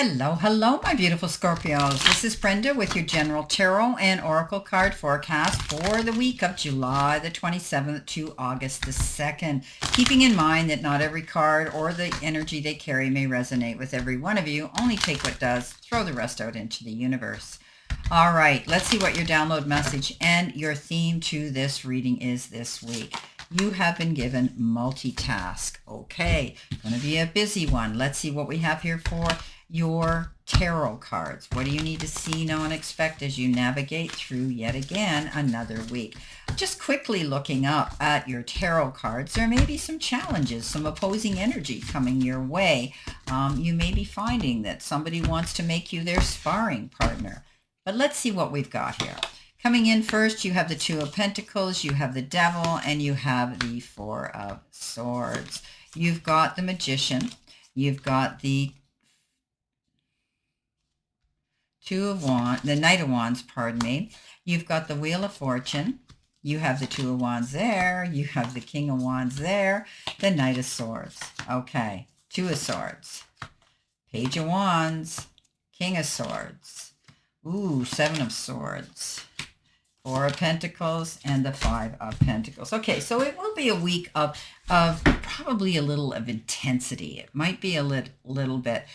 Hello, hello, my beautiful Scorpios. This is Brenda with your general tarot and oracle card forecast for the week of July the 27th to August the 2nd. Keeping in mind that not every card or the energy they carry may resonate with every one of you. Only take what does, throw the rest out into the universe. All right, let's see what your download message and your theme to this reading is this week. You have been given multitask. Okay, going to be a busy one. Let's see what we have here for your tarot cards. What do you need to see, know, and expect as you navigate through yet again another week? Just quickly looking up at your tarot cards, there may be some challenges, some opposing energy coming your way. You may be finding that somebody wants to make you their sparring partner. But let's see what we've got here. Coming in first, you have the Two of Pentacles, you have the Devil, and you have the Four of Swords. You've got the Magician, you've got the the Knight of Wands, pardon me. You've got the Wheel of Fortune. You have the Two of Wands there. You have the King of Wands there. The Knight of Swords. Okay. Two of Swords. Page of Wands. King of Swords. Ooh, Seven of Swords. Four of Pentacles and the Five of Pentacles. Okay, so it will be a week of probably a little of intensity. It might be a little bit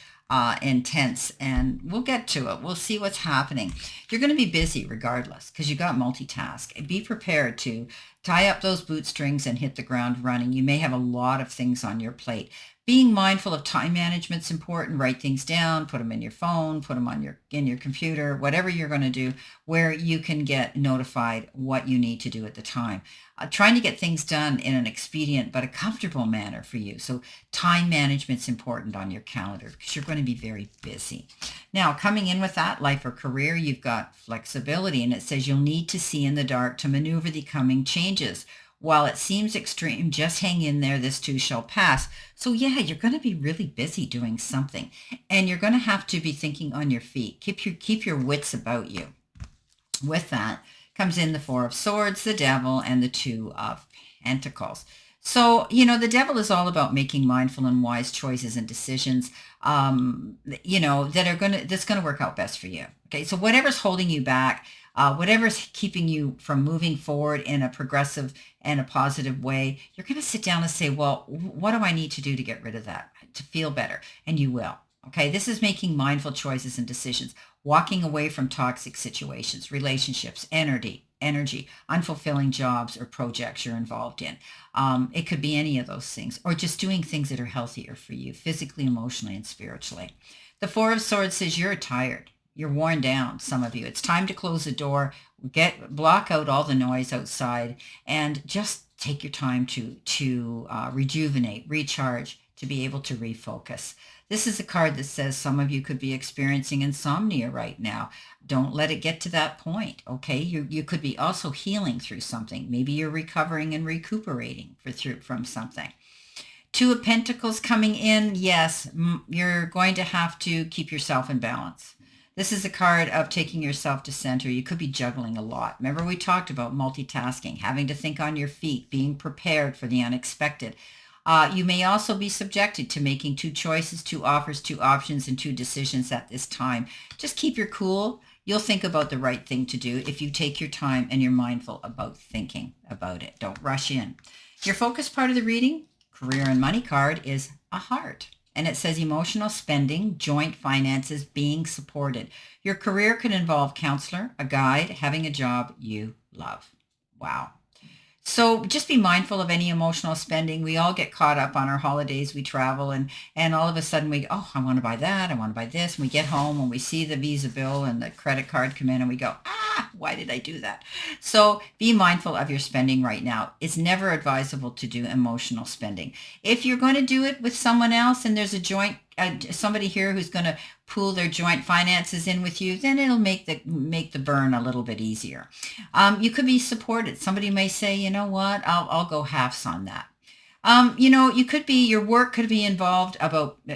intense, and we'll get to it. We'll see what's happening. You're going to be busy regardless because you got multitask. Be prepared to tie up those bootstrings and hit the ground running. You may have a lot of things on your plate. Being mindful of time management is important. Write things down, put them in your phone, put them on in your computer, whatever you're going to do, where you can get notified what you need to do at the time. Trying to get things done in an expedient but a comfortable manner for you. So time management's important on your calendar because you're going to be very busy. Now, coming in with that, life or career, you've got flexibility, and it says you'll need to see in the dark to maneuver the coming changes. While it seems extreme, just hang in there. This too shall pass. So yeah, you're going to be really busy doing something, and you're going to have to be thinking on your feet. Keep your wits about you. With that comes in the Four of Swords, the Devil, and the Two of Pentacles. So, the Devil is all about making mindful and wise choices and decisions, that's going to work out best for you. Okay, so whatever's holding you back, whatever's keeping you from moving forward in a progressive and a positive way, you're going to sit down and say, well, what do I need to do to get rid of that, to feel better? And you will. Okay, this is making mindful choices and decisions, walking away from toxic situations, relationships, energy, unfulfilling jobs or projects you're involved in. It could be any of those things, or just doing things that are healthier for you, physically, emotionally, and spiritually. The Four of Swords says you're tired. You're worn down, some of you. It's time to close the door, block out all the noise outside, and just take your time to rejuvenate, recharge, to be able to refocus. This is a card that says some of you could be experiencing insomnia right now. Don't let it get to that point, okay? You could be also healing through something. Maybe you're recovering and recuperating from something. Two of Pentacles coming in. Yes, you're going to have to keep yourself in balance. This is a card of taking yourself to center. You could be juggling a lot. Remember, we talked about multitasking, having to think on your feet, being prepared for the unexpected. You may also be subjected to making two choices, two offers, two options, and two decisions at this time. Just keep your cool. You'll think about the right thing to do if you take your time and you're mindful about thinking about it. Don't rush in. Your focus part of the reading, career and money card, is a heart. And it says emotional spending, joint finances, being supported. Your career could involve counselor, a guide, having a job you love. Wow. So just be mindful of any emotional spending. We all get caught up on our holidays. We travel and all of a sudden we go, oh, I want to buy that. I want to buy this. And we get home and we see the Visa bill and the credit card come in and we go, why did I do that? So be mindful of your spending right now. It's never advisable to do emotional spending. If you're going to do it with someone else and there's a joint, somebody here who's going to pool their joint finances in with you, then it'll make the burn a little bit easier. You could be supported. Somebody may say, you know what, I'll go halves on that. Your work could be involved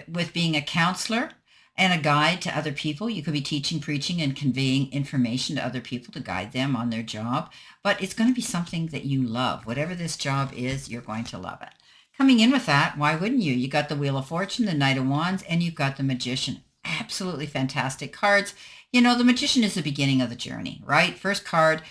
with being a counselor and a guide to other people. You could be teaching, preaching, and conveying information to other people to guide them on their job. But it's going to be something that you love. Whatever this job is, you're going to love it. Coming in with that, why wouldn't you? You got the Wheel of Fortune, the Knight of Wands, and you've got the Magician. absolutely fantastic cards. You know, the Magician is the beginning of the journey, right? First card,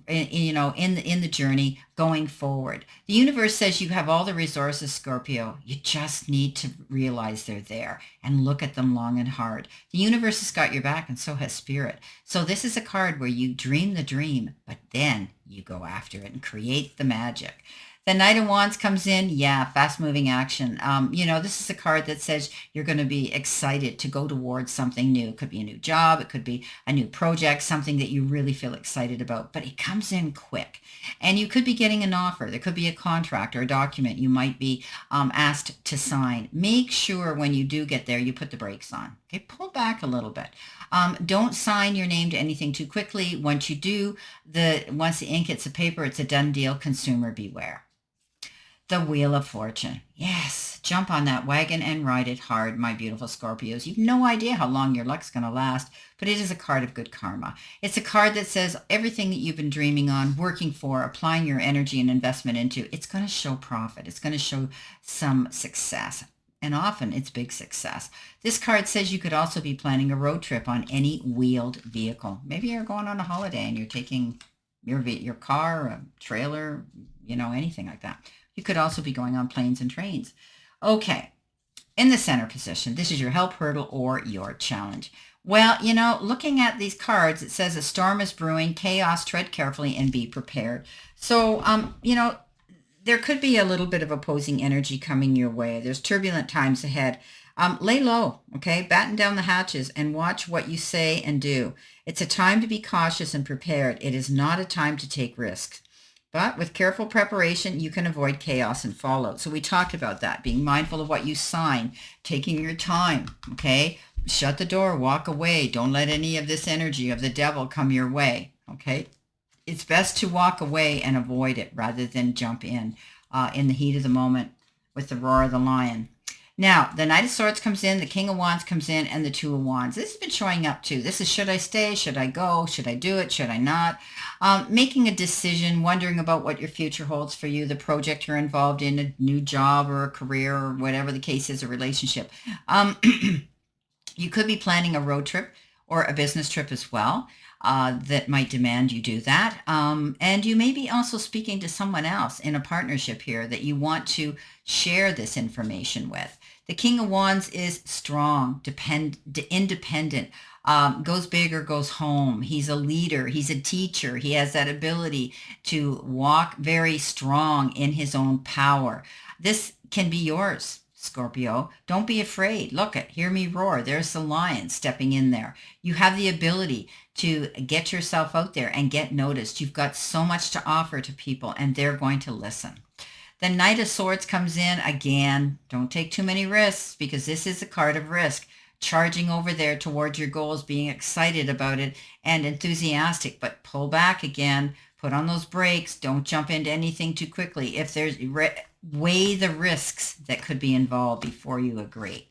you know, in the journey going forward. The universe says you have all the resources, Scorpio. You just need to realize they're there and look at them long and hard. The universe has got your back, and so has spirit. So this is a card where you dream the dream, but then you go after it and create the magic. The Knight of Wands comes in. Yeah, fast-moving action. You know, this is a card that says you're going to be excited to go towards something new. It could be a new job. It could be a new project, something that you really feel excited about. But it comes in quick. And you could be getting an offer. There could be a contract or a document you might be asked to sign. Make sure when you do get there, you put the brakes on. Okay, pull back a little bit. Don't sign your name to anything too quickly. Once you do, once the ink hits the paper, it's a done deal. Consumer beware. The Wheel of Fortune. Yes, jump on that wagon and ride it hard, my beautiful Scorpios. You've no idea how long your luck's going to last, but it is a card of good karma. It's a card that says everything that you've been dreaming on, working for, applying your energy and investment into, it's going to show profit. It's going to show some success. And often it's big success. This card says you could also be planning a road trip on any wheeled vehicle. Maybe you're going on a holiday and you're taking your car, a trailer, you know, anything like that. You could also be going on planes and trains. Okay, in the center position, this is your help hurdle or your challenge. Well, you know, looking at these cards, it says a storm is brewing, chaos, tread carefully and be prepared. So, you know, there could be a little bit of opposing energy coming your way. There's turbulent times ahead. Lay low, okay? Batten down the hatches and watch what you say and do. It's a time to be cautious and prepared. It is not a time to take risks. But with careful preparation, you can avoid chaos and fallout. So we talked about that, being mindful of what you sign, taking your time, okay? Shut the door, walk away. Don't let any of this energy of the devil come your way, okay? It's best to walk away and avoid it rather than jump in the heat of the moment with the roar of the lion. Now, the Knight of Swords comes in, the King of Wands comes in, and the Two of Wands. This has been showing up too. This is, should I stay? Should I go? Should I do it? Should I not? Making a decision, wondering about what your future holds for you, the project you're involved in, a new job or a career or whatever the case is, a relationship. You could be planning a road trip or a business trip as well. That might demand you do that. And you may be also speaking to someone else in a partnership here that you want to share this information with. The King of Wands is strong, independent, goes big or goes home. He's a leader. He's a teacher. He has that ability to walk very strong in his own power. This can be yours, Scorpio. Don't be afraid. Look at, hear me roar. There's the lion stepping in there. You have the ability to get yourself out there and get noticed. You've got so much to offer to people and they're going to listen. The Knight of Swords comes in again. Don't take too many risks because this is a card of risk. Charging over there towards your goals, being excited about it and enthusiastic, but pull back again. Put on those brakes. Don't jump into anything too quickly. If there's weigh the risks that could be involved before you agree.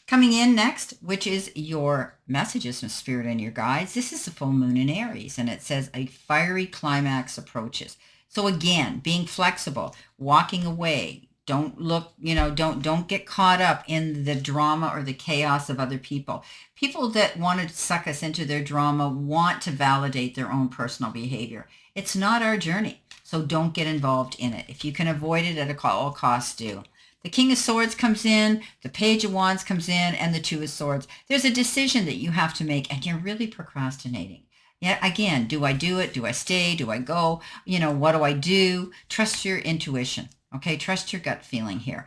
Coming in next, which is your messages from Spirit and your guides. This is the full moon in Aries, and it says a fiery climax approaches. So again, being flexible, walking away. Don't look, you know, don't get caught up in the drama or the chaos of other people. People that want to suck us into their drama want to validate their own personal behavior. It's not our journey, so don't get involved in it. If you can avoid it at all costs, do. The King of Swords comes in, the Page of Wands comes in, and the Two of Swords. There's a decision that you have to make, and you're really procrastinating. Yeah, again, do I do it? Do I stay? Do I go? You know, what do I do? Trust your intuition. Okay, trust your gut feeling here.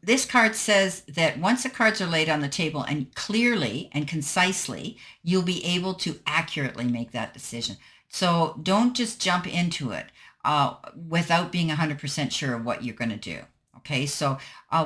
This card says that once the cards are laid on the table and clearly and concisely, you'll be able to accurately make that decision. So don't just jump into it without being 100% sure of what you're going to do. Okay, so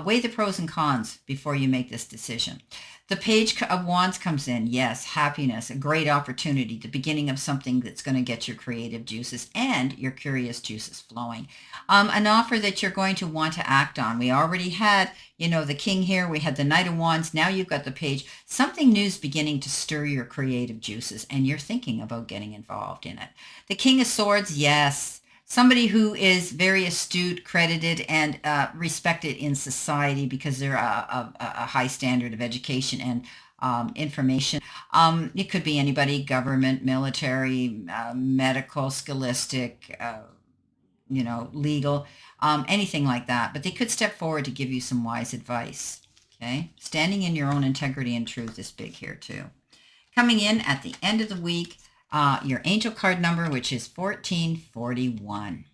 weigh the pros and cons before you make this decision. The Page of Wands comes in. Yes, happiness, a great opportunity, the beginning of something that's going to get your creative juices and your curious juices flowing. An offer that you're going to want to act on. We already had, you know, the King here. We had the Knight of Wands. Now you've got the Page. Something new is beginning to stir your creative juices, and you're thinking about getting involved in it. The King of Swords, yes. Somebody who is very astute, credited, and respected in society because they're a high standard of education and information. It could be anybody, government, military, medical, scholastic, legal, anything like that. But they could step forward to give you some wise advice. Okay. Standing in your own integrity and truth is big here too. Coming in at the end of the week, your angel card number, which is 1441.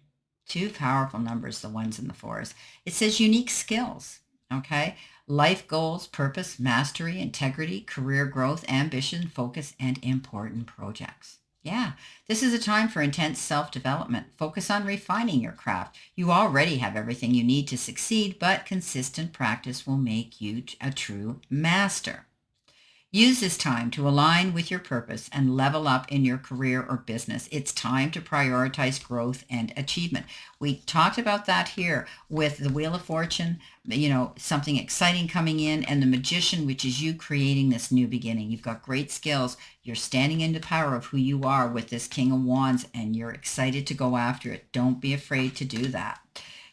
Two powerful numbers, the ones and the fours. It says unique skills. Okay. Life goals, purpose, mastery, integrity, career growth, ambition, focus, and important projects. Yeah, this is a time for intense self-development. Focus on refining your craft. You already have everything you need to succeed, but consistent practice will make you a true master. Use this time to align with your purpose and level up in your career or business. It's time to prioritize growth and achievement. We talked about that here with the Wheel of Fortune, something exciting coming in, and the Magician, which is you creating this new beginning. You've got great skills. You're standing in the power of who you are with this King of Wands, and you're excited to go after it. Don't be afraid to do that.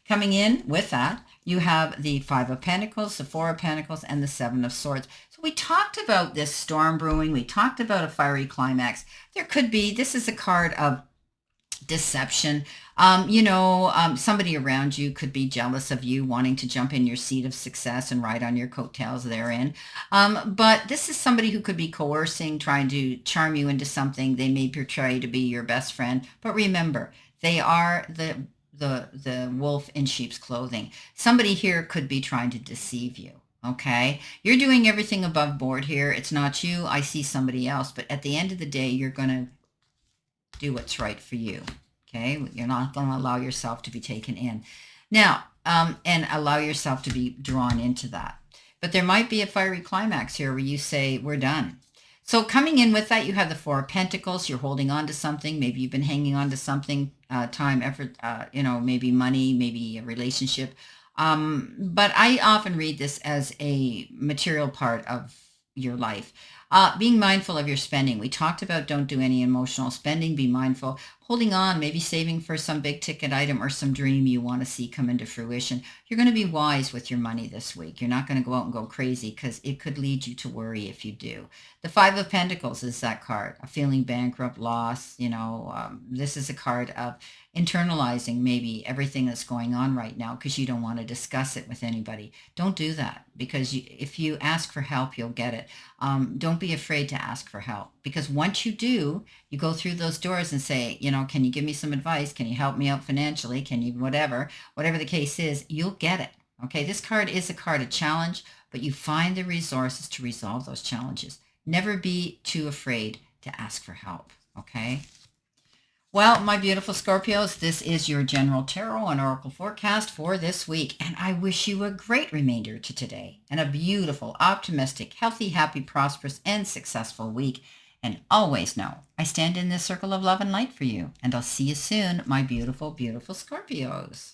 Coming in with that, you have the Five of Pentacles, the Four of Pentacles, and the Seven of Swords. So we talked about this storm brewing. We talked about a fiery climax. This is a card of deception. Somebody around you could be jealous of you, wanting to jump in your seat of success and ride on your coattails therein. But this is somebody who could be coercing, trying to charm you into something. They may portray to be your best friend. But remember, they are the wolf in sheep's clothing. Somebody here could be trying to deceive you. Okay. You're doing everything above board here. It's not you. I see somebody else. But at the end of the day, you're going to do what's right for you. Okay. You're not going to allow yourself to be taken in. Now, and allow yourself to be drawn into that. But there might be a fiery climax here where you say, we're done. So coming in with that, you have the Four of Pentacles. You're holding on to something. Maybe you've been hanging on to something, time, effort, maybe money, maybe a relationship. But I often read this as a material part of your life. Being mindful of your spending. We talked about don't do any emotional spending. Be mindful. Holding on, maybe saving for some big ticket item or some dream you want to see come into fruition. You're going to be wise with your money this week. You're not going to go out and go crazy because it could lead you to worry if you do. The Five of Pentacles is that card. A feeling bankrupt, loss. This is a card of internalizing maybe everything that's going on right now because you don't want to discuss it with anybody. Don't do that because if you ask for help, you'll get it. Don't be afraid to ask for help because once you do, you go through those doors and say, can you give me some advice? Can you help me out financially? Can you whatever the case is, you'll get it. Okay, this card is a card of challenge, but you find the resources to resolve those challenges. Never be too afraid to ask for help. Okay. Well, my beautiful Scorpios, this is your general tarot and oracle forecast for this week, and I wish you a great remainder to today and a beautiful, optimistic, healthy, happy, prosperous, and successful week. And always know, I stand in this circle of love and light for you, and I'll see you soon, my beautiful, beautiful Scorpios.